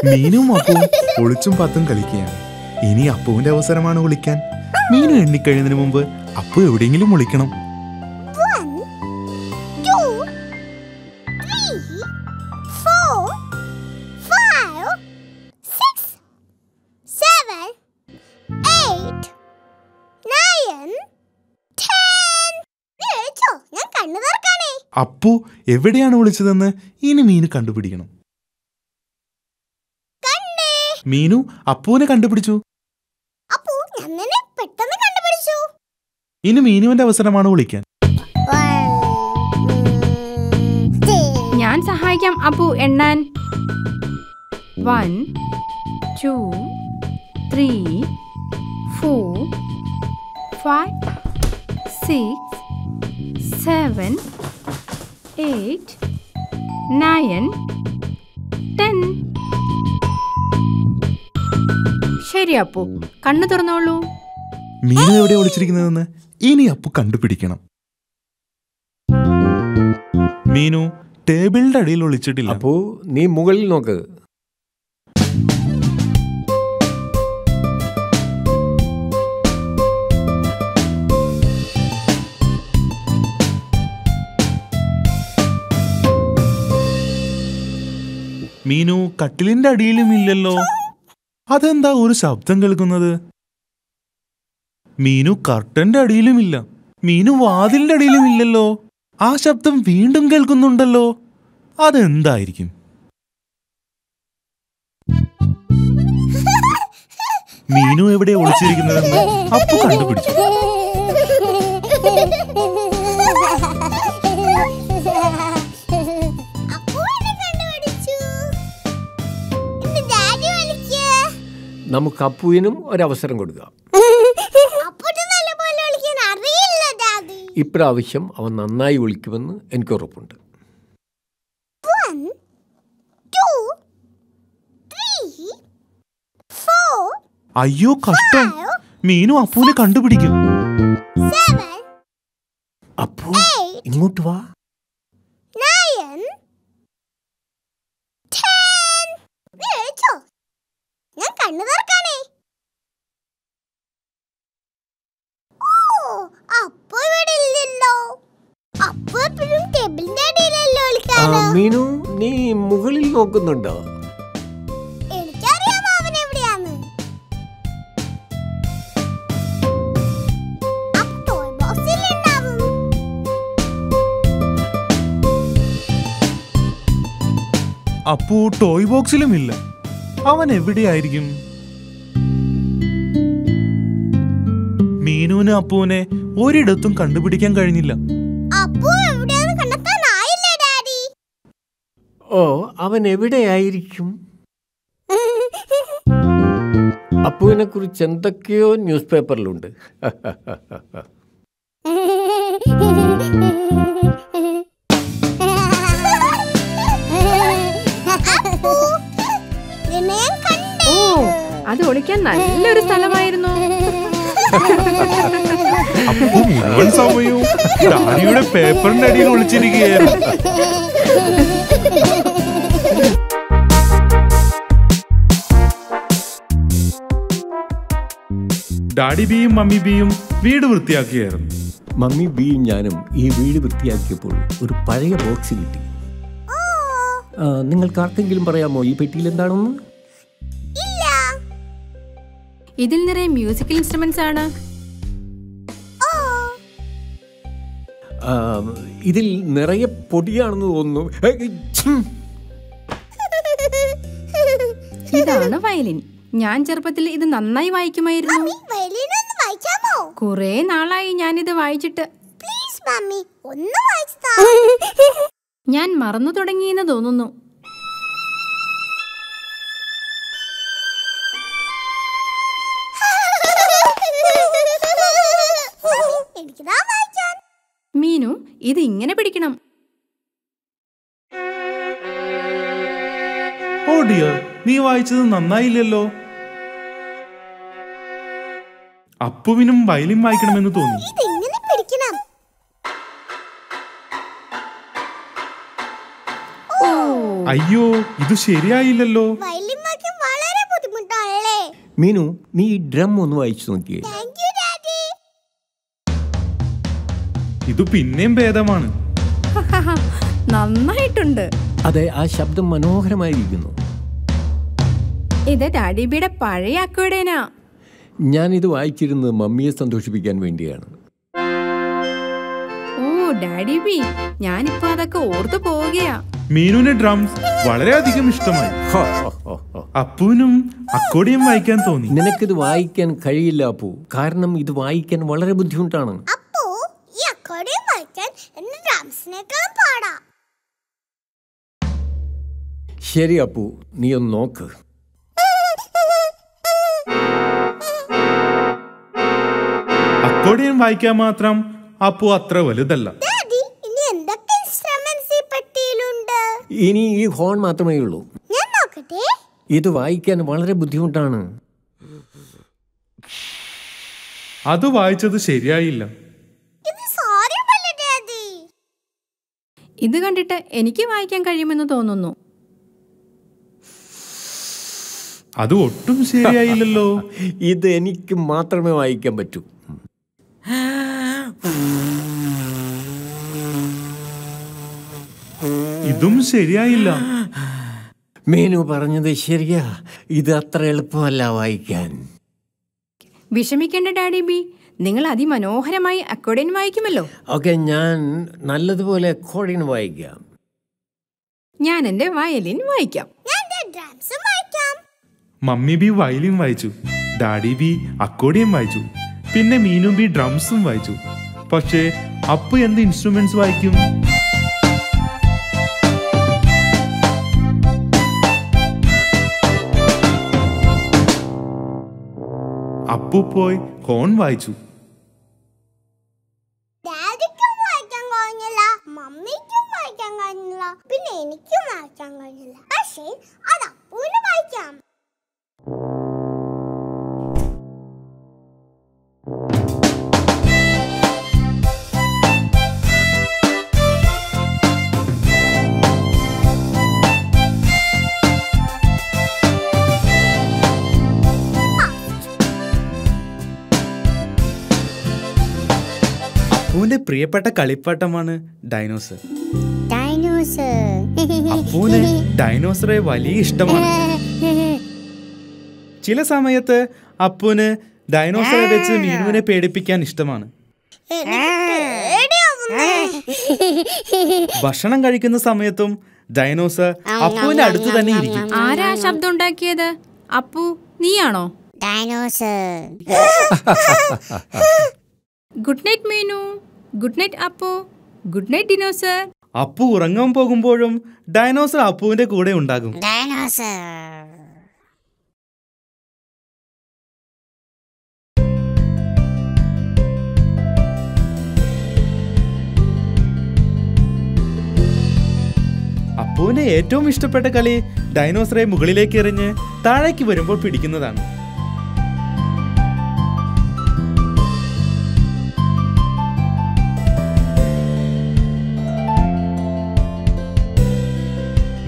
മീനും അപ്പുവും ഒളിച്ചും പത്തും കളിക്കുകയാണ്. ഇനി അപ്പുവിന്റെ അവസരമാണ് വിളിക്കാൻ. മീനു എണ്ണിക്കഴിയുന്നതിന് മുമ്പ് അപ്പു എവിടെയെങ്കിലും വിളിക്കണം. 1 2 3 4 5 6 7 8 9 10. വിളിച്ചോ? ഞാൻ കണ്ണു തുറക്കാനേ. അപ്പു എവിടെയാണ് വിളിച്ചതെന്ന് ഇനി മീനു കണ്ടുപിടിക്കണം. മീനു അപ്പുവിനെ കണ്ടുപിടിച്ചു. അപ്പു ഞാൻ പെട്ടെന്ന് കണ്ടുപിടിച്ചു. ഇനി മീനുവിന്റെ അവസരമാണ് വിളിക്കാൻ. ഞാൻ സഹായിക്കാം അപ്പു എണ്ണാൻ. 1 2 3 4 5 6 7 8 9 10. ശരി അപ്പു, കണ്ണു തുറന്നോളൂ. മീനു എവിടെ ഒളിച്ചിരിക്കുന്നതെന്ന് ഇനി അപ്പു കണ്ടുപിടിക്കണം. മീനു ടേബിളിന്റെ അടിയിൽ ഒളിച്ചിട്ടില്ല. അപ്പു, നീ മുകളിൽ നോക്ക്. മീനു കട്ടിലിന്റെ അടിയിലും ഇല്ലല്ലോ. അതെന്താ ഒരു ശബ്ദം കേൾക്കുന്നത്? മീനു കർട്ടന്റെ അടിയിലുമില്ല. മീനു വാതിലിന്റെ അടിയിലും ഇല്ലല്ലോ. ആ ശബ്ദം വീണ്ടും കേൾക്കുന്നുണ്ടല്ലോ. അതെന്തായിരിക്കും? മീനു എവിടെ ഒളിച്ചിരിക്കുന്നതെന്ന് അപ്പു കണ്ടുപിടിച്ചു. നമുക്ക് അപ്പുവിനും ഒരവസരം കൊടുക്കാം. ഇപ്രാവശ്യം അവൻ നന്നായി വിളിക്കുമെന്ന് എനിക്ക് ഉറപ്പുണ്ട്. 1 2 3 4. അയ്യോ കഷ്ടം, മീനു അപ്പുവിനെ കണ്ടുപിടിക്കും. 7 അപ്പു, ഇങ്ങോട്ട് വാ. 9 10. വിളിച്ചോ? ഞാൻ കണ്ണു തുറക്കാനേ. അപ്പു ഇവിടെ ഇല്ലല്ലോ. അപ്പു എപ്പോഴും ടേബിളിന്റെ അടിയിലല്ലോ വിളിക്കാറ്. മീനു, നീ മുകളിൽ നോക്കുന്നുണ്ടോ? എനിക്കറിയാം അവൻ എവിടെയാന്ന്. ടോയ് ബോക്സിൽ ഉണ്ടാവും. അപ്പു ടോയ് ബോക്സിലും ഇല്ല. അവൻ എവിടെയായിരിക്കും? മീനുവിന് അപ്പുവിനെ ഒരിടത്തും കണ്ടുപിടിക്കാൻ കഴിഞ്ഞില്ല. അപ്പു എവിടെയാന്ന് കണ്ടെത്താനായില്ലേ ഡാഡി? ഓ, അവൻ എവിടെയായിരിക്കും? അപ്പുവിനെ കുറിച്ച് എന്തൊക്കെയോ ന്യൂസ് പേപ്പറിലുണ്ട്. ഓ, അത് ഒളിക്കാൻ നല്ലൊരു സ്ഥലമായിരുന്നു. അപ്പു മുഴുവൻ സമയവും ഡാഡിയുടെ പേപ്പറിന്റെ അടിയിൽ ഒളിച്ചിരിക്കുകയായിരുന്നു. ഡാഡി ബിയും മമ്മി ബിയും വീട് വൃത്തിയാക്കിയായിരുന്നു. മമ്മി ബിയും ഞാനും ഈ വീട് വൃത്തിയാക്കിയപ്പോൾ ഒരു പഴയ ബോക്സ് കിട്ടി. നിങ്ങൾക്ക് ആർക്കെങ്കിലും പറയാമോ ഈ പെട്ടിയിൽ എന്താണെന്ന്? ഇതിൽ നിറയെ മ്യൂസിക്കൽ ഇൻസ്ട്രുമെന്റ്സ് ആണ്. ഇതിൽ നിറയെ പൊടിയാണെന്ന് തോന്നുന്നു. ഇതാണ് വയലിൻ. ഞാൻ ചെറുപ്പത്തിൽ ഇത് നന്നായി വായിക്കുമായിരുന്നു. കുറെ നാളായി ഞാനിത് വായിച്ചിട്ട്. ഞാൻ മറന്നു തുടങ്ങിയെന്ന് തോന്നുന്നു. മീനു, ഇത് ഇങ്ങനെ പിടിക്കണം. ഓ ഡിയർ, നീ വായിച്ചത് നന്നായില്ലല്ലോ. അപ്പുവിനും വയലിൻ വായിക്കണമെന്ന് തോന്നി. ഓ അയ്യോ, ഇത് ശരിയായില്ലല്ലോ. വയലിൻ മീനു, നീ ഈ ഡ്രം ഒന്ന് വായിച്ചു നോക്കിയേ. ഇത് പിന്നെയും ഭേദമാണ്. നന്നായിട്ടുണ്ട്. അതെ, ആ ശബ്ദം മനോഹരമായിരിക്കുന്നു. ഇത് ഡാഡിബിയുടെ പഴയ അക്വേഡേനാ. ഞാനിത് വായിച്ചിരുന്നത് മമ്മിയെ സന്തോഷിപ്പിക്കാൻ വേണ്ടിയാണ്. ഓ ഡാഡിബി, ഞാനിപ്പോ അതൊക്കെ ഓർത്തു പോവുകയാ. മീനുവിന് ഡ്രംസ് വളരെയധികം ഇഷ്ടമായി. അപ്പുവിനും അക്കോർഡിയം വായിക്കാൻ തോന്നി. നിനക്കിത് വായിക്കാൻ കഴിയില്ല അപ്പു, കാരണം ഇത് വായിക്കാൻ വളരെ ബുദ്ധിമുട്ടാണ്. ശരി അപ്പു, നീ ഒന്ന് നോക്ക്. അക്കോർഡിയം വായിക്കാൻ മാത്രം അപ്പു അത്ര വലുതല്ല. ഇനി ഈ ഹോൺ മാത്രമേ ഉള്ളൂ. ഇത് വായിക്കാൻ വളരെ ബുദ്ധിമുട്ടാണ്. അത് വായിച്ചത് ശരിയായില്ല. ഇത് കണ്ടിട്ട് എനിക്ക് വായിക്കാൻ കഴിയുമെന്ന് തോന്നുന്നു. അത് ഒട്ടും ശരിയായില്ലല്ലോ. ഇത് എനിക്ക് മാത്രമേ വായിക്കാൻ പറ്റൂ. ഇതും ശരിയായില്ല. മീനു പറഞ്ഞത് ശരിയാ, ഇത് അത്ര എളുപ്പമല്ല വായിക്കാൻ. വിഷമിക്കേണ്ട ഡാഡിബി, നിങ്ങൾ അതിമനോഹരമായി അക്കോർഡിയൻ വായിക്കുമല്ലോ. ഓക്കെ, ഞാൻ നല്ലതുപോലെ അക്കോർഡിയൻ വായിക്കാം. ഞാൻ എന്റെ വയലിൻ വായിക്കാം. മമ്മി ബി വയലിൻ വായിച്ചു, ഡാഡി ബി അക്കോർഡിയം വായിച്ചു, പിന്നെ മീനു ബി ഡ്രംസും വായിച്ചു. പക്ഷേ അപ്പു എന്ത് ഇൻസ്ട്രുമെന്റ്സ് വായിക്കും? അപ്പു പോയി ഹോൺ വായിച്ചു. പിന്നെ എനിക്കും വായിക്കാൻ കഴിഞ്ഞില്ല. പക്ഷേ അത് അപ്പുവിന് വായിക്കാം. അപ്പുവിന്റെ പ്രിയപ്പെട്ട കളിപ്പാട്ടമാണ് ഡൈനോസർ. അപ്പുവിന് ഡൈനോസറെ വലിയ ഇഷ്ടമാണ്. ചില സമയത്ത് അപ്പുവിന് ഡൈനോസറെ വെച്ച് മീനുവിനെ പേടിപ്പിക്കാൻ ഇഷ്ടമാണ്. ഭക്ഷണം കഴിക്കുന്ന സമയത്തും ഡൈനോസർ അപ്പുവിന്റെ അടുത്ത് തന്നെ ഇരിക്കും. ആരാ ശബ്ദം ഉണ്ടാക്കിയത്? അപ്പു, നീയാണോ? Good night Meenu. Good night Appu. Good night dinosaur. Appu ഉറങ്ങാൻ പോകുമ്പോഴും ഡൈനോസർ അപ്പുവിന്റെ കൂടെ ഉണ്ടാകും. അപ്പുവിന്റെ ഏറ്റവും ഇഷ്ടപ്പെട്ട കളി ഡൈനോസറെ മുകളിലേക്ക് എറിഞ്ഞ് താഴേക്ക് വരുമ്പോൾ പിടിക്കുന്നതാണ്.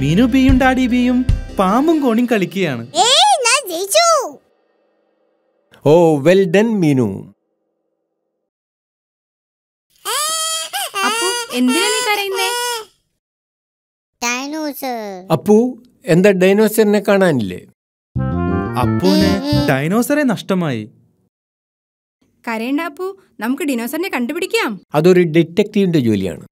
മീനു ബിയും ഡാഡി ബിയും പാമ്പും കോണിയും കളിക്കുകയാണ്. ഓ, വെൽ ഡൺ മീനു. അപ്പു, എന്തിനാ നീ കരയുന്നേ? അപ്പു, എന്താ ഡൈനോസറിനെ കാണാനില്ലേ? അപ്പുവിന് ഡൈനോസറെ നഷ്ടമായി. കരയണ്ട അപ്പു, നമുക്ക് ഡിനോസറിനെ കണ്ടുപിടിക്കാം. അതൊരു ഡിറ്റക്റ്റീവിന്റെ ജോലിയാണ്.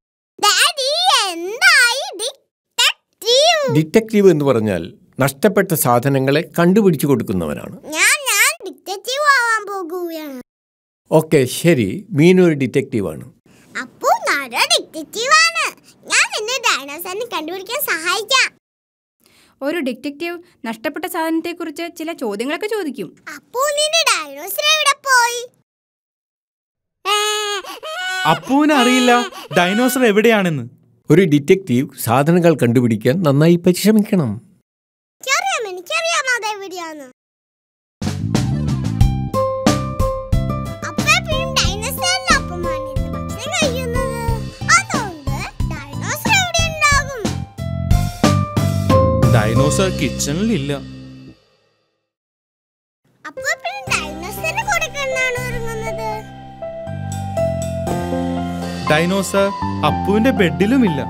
ഡിറ്റക്റ്റീവ് എന്ന് പറഞ്ഞാൽ നഷ്ടപ്പെട്ട സാധനങ്ങളെ കണ്ടുപിടിച്ചു കൊടുക്കുന്നവനാണ്. ഓക്കെ, ശരി, മീനു ഒരു ഡിറ്റക്റ്റീവാണ്. ഒരു ഡിറ്റക്റ്റീവ് നഷ്ടപ്പെട്ട സാധനത്തെ കുറിച്ച് ചില ചോദ്യങ്ങളൊക്കെ ചോദിക്കും. അപ്പുവിന് അറിയില്ല ഡൈനോസർ എവിടെയാണെന്ന്. ഒരു ഡിറ്റക്റ്റീവ് സാധനങ്ങൾ കണ്ടുപിടിക്കാൻ നന്നായി പരിശ്രമിക്കണം. ഡൈനോസർ കിച്ചണിലില്ല. ഡൈനോസർ അപ്പുവിന്റെ ബെഡിലുമില്ല.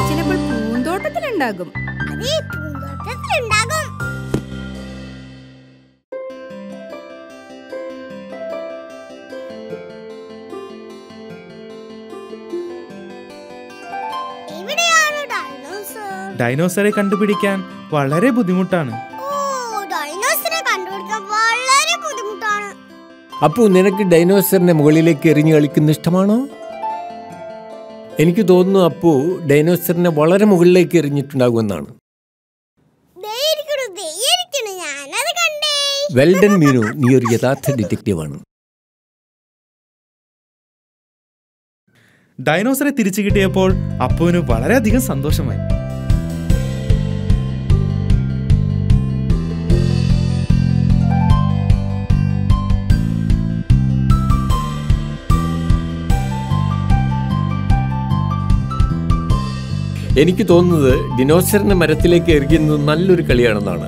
ചിലപ്പോൾ പൂന്തോട്ടത്തിലുണ്ടാകും. അതെ, പൂന്തോട്ടത്തിലുണ്ടാകും. എവിടെയാണ് ഡൈനോസർ? ഡൈനോസറെ കണ്ടുപിടിക്കാൻ വളരെ ബുദ്ധിമുട്ടാണ്. ഡൈനോസറെ കണ്ടുപിടിക്കാൻ വളരെ ബുദ്ധിമുട്ടാണ്. അപ്പു, നിനക്ക് ഡൈനോസറിനെ മുകളിലേക്ക് എറിഞ്ഞു കളിക്കുന്ന ഇഷ്ടമാണോ? എനിക്ക് തോന്നുന്നു അപ്പു ഡൈനോസറിനെ വളരെ മുകളിലേക്ക് എറിഞ്ഞിട്ടുണ്ടാകുമെന്നാണ്. വെൽഡൻ മീനു, നീ ഒരു യഥാർത്ഥ ഡിറ്റക്റ്റീവാണ്. ഡൈനോസറെ തിരിച്ചു കിട്ടിയപ്പോൾ അപ്പുവിന് വളരെയധികം സന്തോഷമായി. എനിക്ക് തോന്നുന്നത് ഡിനോസറിനെ മരത്തിലേക്ക് എറിയുന്നത് നല്ലൊരു കളിയാണെന്നാണ്.